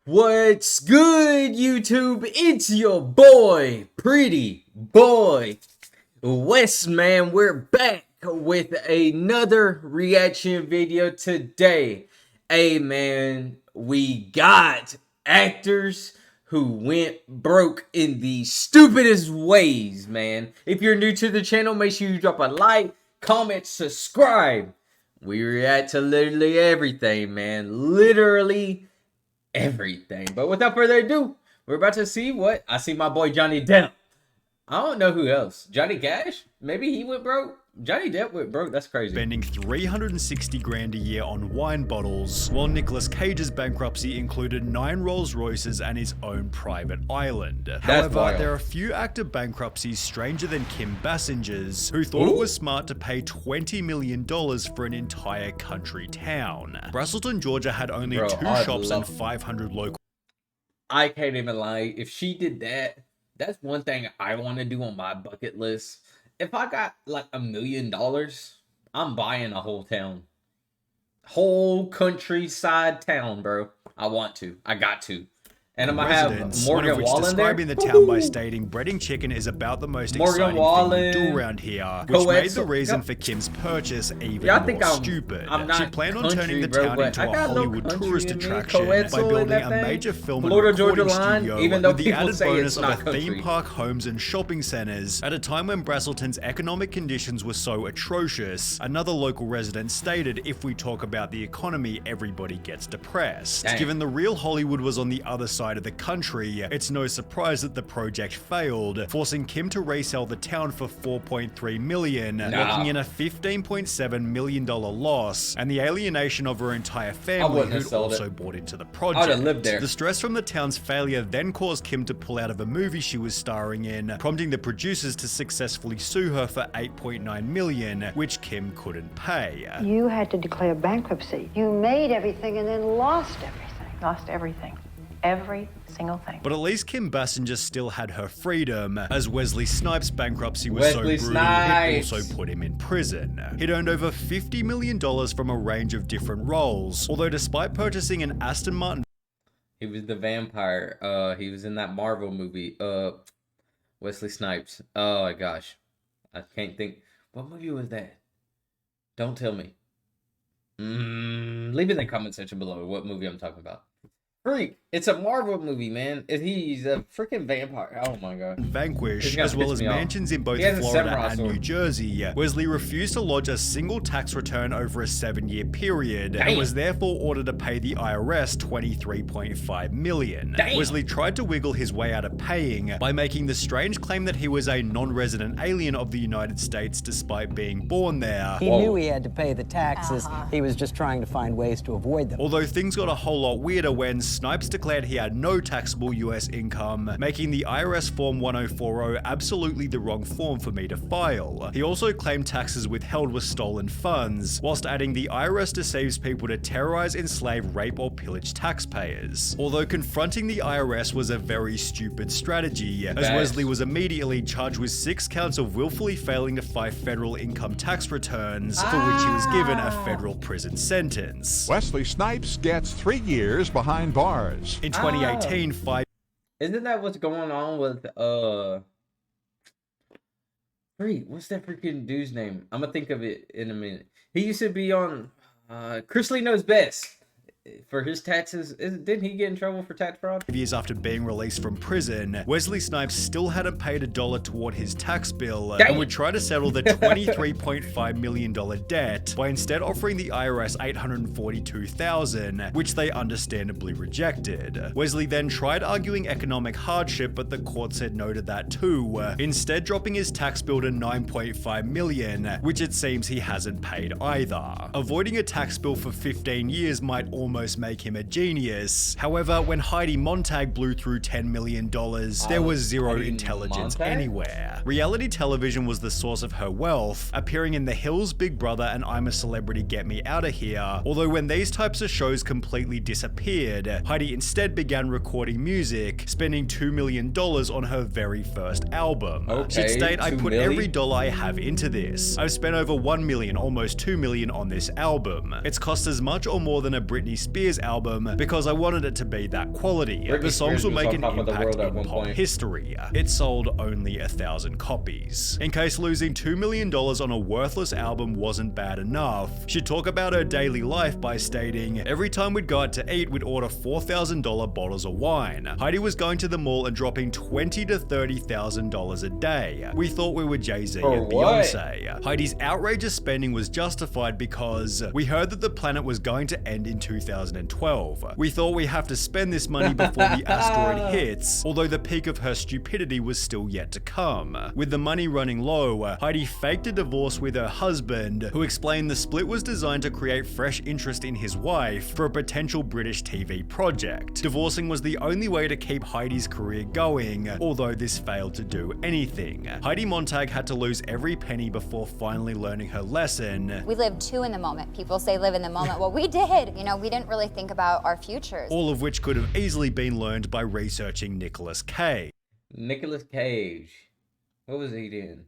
What's good, YouTube? It's your boy, Pretty Boy West, man. We're back with another reaction video today. Hey, man, we got actors who went broke in the stupidest ways, man. If you're new to the channel, make sure you drop a like, comment, subscribe. We react to literally everything, man. Literally everything. But without further ado, we're about to see what I see. My boy Johnny Depp. I don't know who else. Johnny Cash? Maybe he went broke. Johnny Depp went broke. That's crazy. Spending 360 grand a year on wine bottles, while Nicolas Cage's bankruptcy included 9 Rolls Royces and his own private island. However, wild. there are a few actor bankruptcies stranger than Kim Basinger's, who thought it was smart to pay $20 million for an entire country town. Braselton, Georgia had only 2 shops and 500 local. I can't even lie. If she did that, that's one thing I want to do on my bucket list. If I got like $1 million, I'm buying a whole town. Whole countryside town, bro. I want to. I got to. And I'm gonna have Morgan Wallen describing there. the town by stating breading chicken is about the most exciting thing we do around here, which made the reason for Kim's purchase even more stupid. She planned on turning the town into a Hollywood tourist attraction by building a major film and recording studio with the added bonus of a theme park, homes, and shopping centers. At a time when Braselton's economic conditions were so atrocious, another local resident stated, "If we talk about the economy, everybody gets depressed." Given the real Hollywood was on the other side of the country, it's no surprise that the project failed, forcing Kim to resell the town for $4.3 million, locking in a $15.7 million loss, and the alienation of her entire family who'd also bought into the project. The stress from the town's failure then caused Kim to pull out of a movie she was starring in, prompting the producers to successfully sue her for $8.9 million, which Kim couldn't pay. You had to declare bankruptcy. You made everything and then lost everything. Lost everything. Every single thing. But at least Kim Basinger still had her freedom, as Wesley Snipes' bankruptcy was so brutal it also put him in prison. He'd earned over $50 million from a range of different roles, although despite purchasing an Aston Martin... He was the vampire. He was in that Marvel movie. Wesley Snipes. Oh my gosh. I can't think. What movie was that? Don't tell me. Leave it in the comment section below what movie I'm talking about. Freak. It's a Marvel movie, man. He's a freaking vampire. Oh my god. Vanquish, as well as mansions in both Florida and New Jersey. Wesley refused to lodge a single tax return over a 7-year period and was therefore ordered to pay the IRS $23.5 million. Wesley tried to wiggle his way out of paying by making the strange claim that he was a non-resident alien of the United States despite being born there. He knew he had to pay the taxes. He was just trying to find ways to avoid them. Although things got a whole lot weirder when Snipes declared he had no taxable US income, making the IRS Form 1040 absolutely the wrong form for me to file. He also claimed taxes withheld were stolen funds, whilst adding the IRS deceives people to terrorize, enslave, rape, or pillage taxpayers. Although confronting the IRS was a very stupid strategy, as Wesley was immediately charged with 6 counts of willfully failing to file federal income tax returns, for which he was given a federal prison sentence. Wesley Snipes gets 3 years behind bars. In 2018, Isn't that what's going on with what's that freaking dude's name? I'm gonna think of it in a minute. He used to be on Chris Lee Knows Best. For his taxes, didn't he get in trouble for tax fraud? 5 years after being released from prison, Wesley Snipes still hadn't paid $1 toward his tax bill and would try to settle the $23.5 million debt by instead offering the IRS $842,000, which they understandably rejected. Wesley then tried arguing economic hardship, but the court said no to that too, instead dropping his tax bill to $9.5 million, which it seems he hasn't paid either. Avoiding a tax bill for 15 years might almost make him a genius. However, when Heidi Montag blew through $10 million, there was zero intelligence anywhere. Reality television was the source of her wealth, appearing in The Hills, Big Brother, and I'm a Celebrity, Get Me Outta Here. Although when these types of shows completely disappeared, Heidi instead began recording music, spending $2 million on her very first album. She'd state, "I put every dollar I have into this. I've spent over $1 million, almost $2 million on this album. It's cost as much or more than a Britney Spears album because I wanted it to be that quality. The songs will make an impact in pop history. It sold only 1,000 copies. In case losing $2 million on a worthless album wasn't bad enough, she'd talk about her daily life by stating, every time we'd go out to eat, we'd order $4,000 bottles of wine. Heidi was going to the mall and dropping $20,000 to $30,000 a day. We thought we were Jay-Z and Beyonce. Heidi's outrageous spending was justified because we heard that the planet was going to end in 2012. We thought we have to spend this money before the asteroid hits, although the peak of her stupidity was still yet to come. With the money running low, Heidi faked a divorce with her husband, who explained the split was designed to create fresh interest in his wife for a potential British TV project. Divorcing was the only way to keep Heidi's career going, although this failed to do anything. Heidi Montag had to lose every penny before finally learning her lesson. We live too in the moment. People say live in the moment. Well, we did. You know, we didn't really think about our futures. All of which could have easily been learned by researching Nicolas Cage. Nicolas Cage. What was he doing?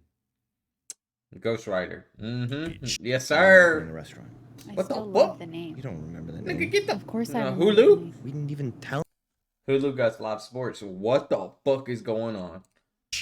Ghost Rider. Yes, sir. In a restaurant. What the love fuck? the name. You don't remember the name. Nigga, get the Of course I Hulu? We didn't even tell. Hulu got live sports. What the fuck is going on?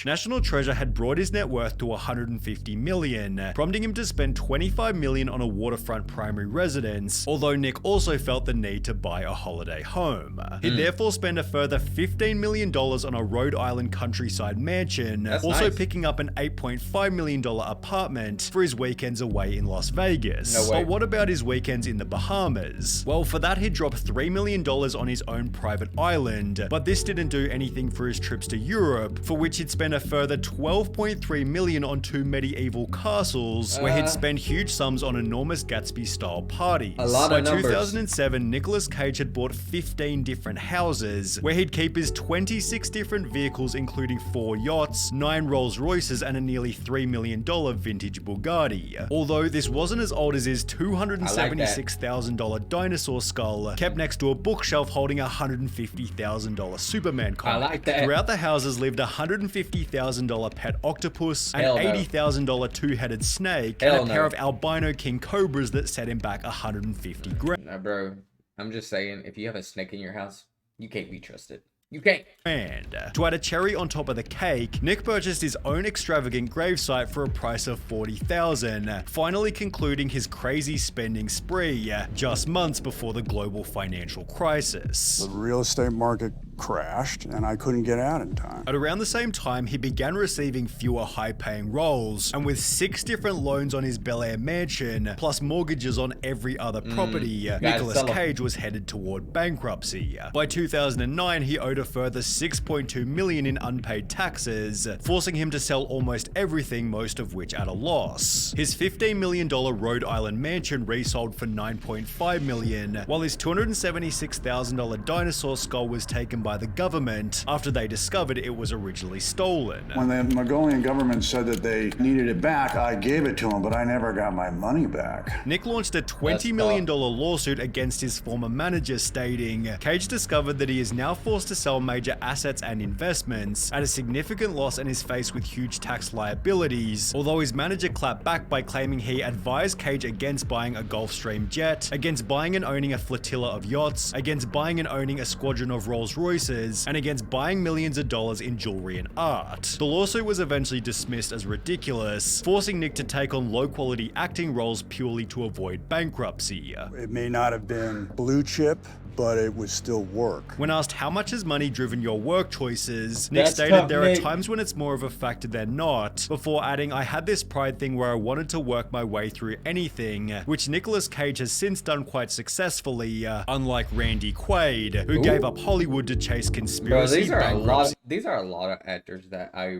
National Treasure had brought his net worth to $150 million, prompting him to spend $25 million on a waterfront primary residence, although Nick also felt the need to buy a holiday home. He'd therefore spend a further $15 million on a Rhode Island countryside mansion, also picking up an $8.5 million apartment for his weekends away in Las Vegas. No way. But what about his weekends in the Bahamas? Well, for that he'd drop $3 million on his own private island, but this didn't do anything for his trips to Europe, for which he'd spend a further $12.3 million on 2 medieval castles, where he'd spend huge sums on enormous Gatsby-style parties. A lot of numbers. By 2007, Nicolas Cage had bought 15 different houses, where he'd keep his 26 different vehicles, including 4 yachts, 9 Rolls Royces, and a nearly $3 million vintage Bugatti. Although this wasn't as old as his $276,000 dinosaur skull, kept next to a bookshelf holding a $150,000 Superman comic. I like that. Throughout the houses lived a $150,000 pet octopus, an $80,000 two-headed snake, and a pair of albino king cobras that set him back $150,000. Nah, bro, I'm just saying, if you have a snake in your house, you can't be trusted. You can't. And to add a cherry on top of the cake, Nick purchased his own extravagant gravesite for a price of $40,000, finally concluding his crazy spending spree just months before the global financial crisis. The real estate market crashed and I couldn't get out in time. At around the same time, he began receiving fewer high-paying roles, and with 6 different loans on his Bel Air mansion, plus mortgages on every other property, Nicolas Cage was headed toward bankruptcy. By 2009, he owed a further $6.2 million in unpaid taxes, forcing him to sell almost everything, most of which at a loss. His $15 million Rhode Island mansion resold for $9.5 million, while his $276,000 dinosaur skull was taken by the government after they discovered it was originally stolen. When the Mongolian government said that they needed it back, I gave it to them, but I never got my money back. Nick launched a $20 million lawsuit against his former manager, stating, Cage discovered that he is now forced to sell major assets and investments at a significant loss and is faced with huge tax liabilities, although his manager clapped back by claiming he advised Cage against buying a Gulfstream jet, against buying and owning a flotilla of yachts, against buying and owning a squadron of Rolls Royces, and against buying millions of dollars in jewelry and art. The lawsuit was eventually dismissed as ridiculous, forcing Nick to take on low-quality acting roles purely to avoid bankruptcy. It may not have been blue chip, but it would still work. When asked how much has money driven your work choices, Nick stated there are times when it's more of a factor than not, before adding, I had this pride thing where I wanted to work my way through anything, which Nicolas Cage has since done quite successfully, unlike Randy Quaid, who gave up Hollywood to chase conspiracy, bankruptcy, these are a lot of actors that I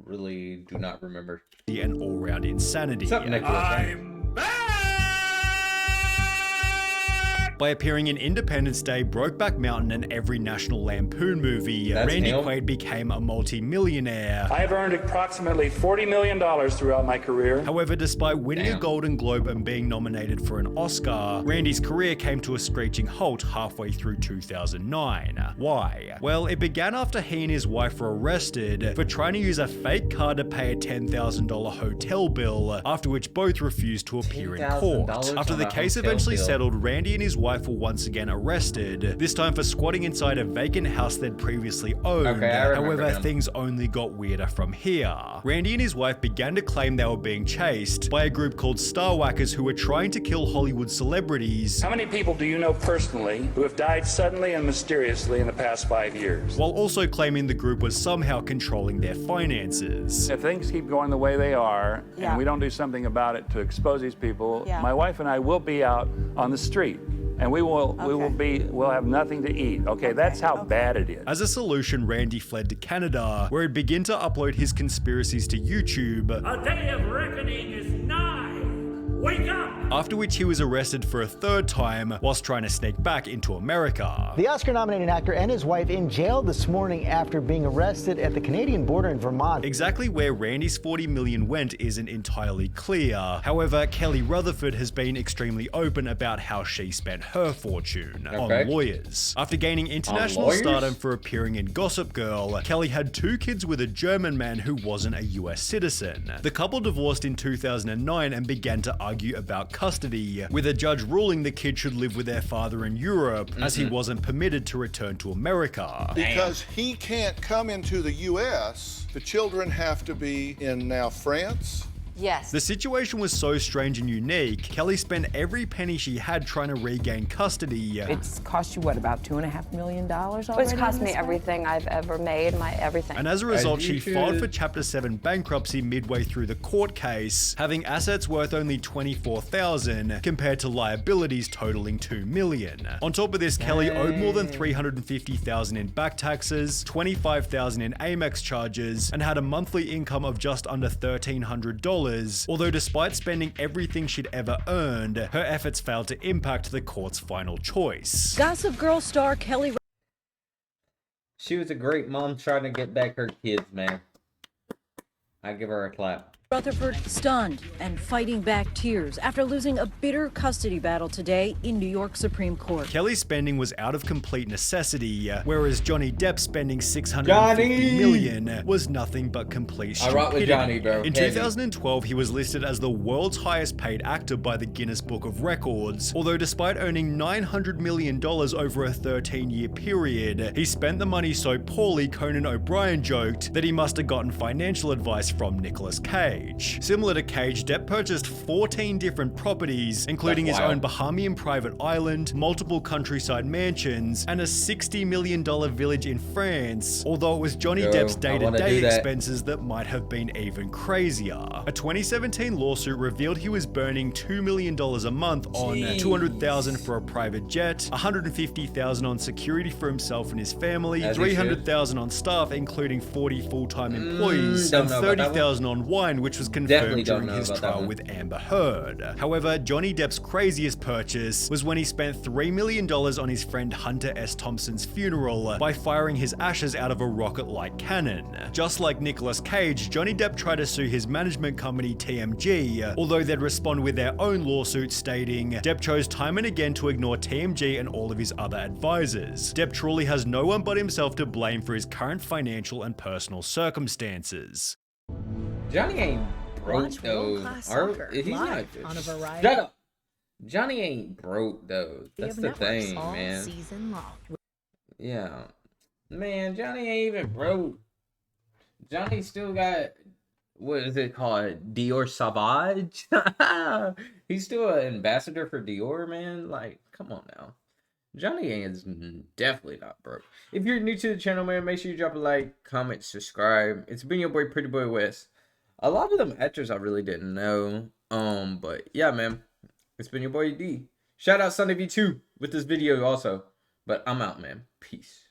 really do not remember. And all-round insanity. What's up, Nicolas? I'm back! By appearing in Independence Day, Brokeback Mountain, and every National Lampoon movie, Randy Quaid became a multi-millionaire. I have earned approximately $40 million throughout my career. However, despite winning a Golden Globe and being nominated for an Oscar, Randy's career came to a screeching halt halfway through 2009. Why? Well, it began after he and his wife were arrested for trying to use a fake card to pay a $10,000 hotel bill, after which both refused to appear in court. After the case eventually settled, Randy and his wife wife were once again arrested, this time for squatting inside a vacant house they'd previously owned. However, things only got weirder from here. Randy and his wife began to claim they were being chased by a group called Star Whackers who were trying to kill Hollywood celebrities. How many people do you know personally who have died suddenly and mysteriously in the past 5 years? While also claiming the group was somehow controlling their finances. If things keep going the way they are, and we don't do something about it to expose these people, my wife and I will be out on the street. And we'll have nothing to eat. Okay, that's how bad it is. As a solution, Randy fled to Canada, where he'd begin to upload his conspiracies to YouTube. A day of reckoning is nigh. Wake up! After which he was arrested for a third time whilst trying to sneak back into America. The Oscar-nominated actor and his wife in jail this morning after being arrested at the Canadian border in Vermont. Exactly where Randy's $40 million went isn't entirely clear. However, Kelly Rutherford has been extremely open about how she spent her fortune on lawyers. After gaining international stardom for appearing in Gossip Girl, Kelly had 2 kids with a German man who wasn't a US citizen. The couple divorced in 2009 and began to argue about custody, with a judge ruling the kid should live with their father in Europe as he wasn't permitted to return to America. Because he can't come into the US, the children have to be in now France. Yes. The situation was so strange and unique, Kelly spent every penny she had trying to regain custody. It's cost you, what, about $2.5 million already? It's cost me everything I've ever made, my everything. And as a result, she filed for Chapter 7 bankruptcy midway through the court case, having assets worth only $24,000 compared to liabilities totaling $2 million. On top of this, Kelly owed more than $350,000 in back taxes, $25,000 in Amex charges, and had a monthly income of just under $1,300. Although despite spending everything she'd ever earned, her efforts failed to impact the court's final choice. Gossip Girl star Kelly. She was a great mom trying to get back her kids, man. I give her a clap. Rutherford stunned and fighting back tears after losing a bitter custody battle today in New York Supreme Court. Kelly's spending was out of complete necessity, whereas Johnny Depp's spending $650 million was nothing but complete stupidity. I rock with Johnny, bro. In 2012, he was listed as the world's highest paid actor by the Guinness Book of Records, although despite earning $900 million over a 13-year period, he spent the money so poorly Conan O'Brien joked that he must have gotten financial advice from Nicolas Cage. Similar to Cage, Depp purchased 14 different properties, including his own Bahamian private island, multiple countryside mansions, and a $60 million village in France, although it was Johnny Depp's day-to-day expenses that might have been even crazier. A 2017 lawsuit revealed he was burning $2 million a month on $200,000 for a private jet, $150,000 on security for himself and his family, $300,000 on staff, including 40 full-time employees, and $30,000 on wine, which was confirmed during his trial with Amber Heard. However, Johnny Depp's craziest purchase was when he spent $3 million on his friend Hunter S. Thompson's funeral by firing his ashes out of a rocket-like cannon. Just like Nicolas Cage, Johnny Depp tried to sue his management company TMG, although they'd respond with their own lawsuit stating, Depp chose time and again to ignore TMG and all of his other advisors. Depp truly has no one but himself to blame for his current financial and personal circumstances. Johnny ain't broke though. He's not. Shut up. Johnny ain't broke though. That's the thing, man. Yeah, man. Johnny ain't even broke. Johnny still got, what is it called? Dior Sauvage. He's still an ambassador for Dior, man. Like, come on now. Johnny is definitely not broke. If you're new to the channel, man, make sure you drop a like, comment, subscribe. It's been your boy, Pretty Boy West. A lot of them actors I really didn't know. But yeah, man. It's been your boy D. Shout out Sunday V2 with this video also. But I'm out, man. Peace.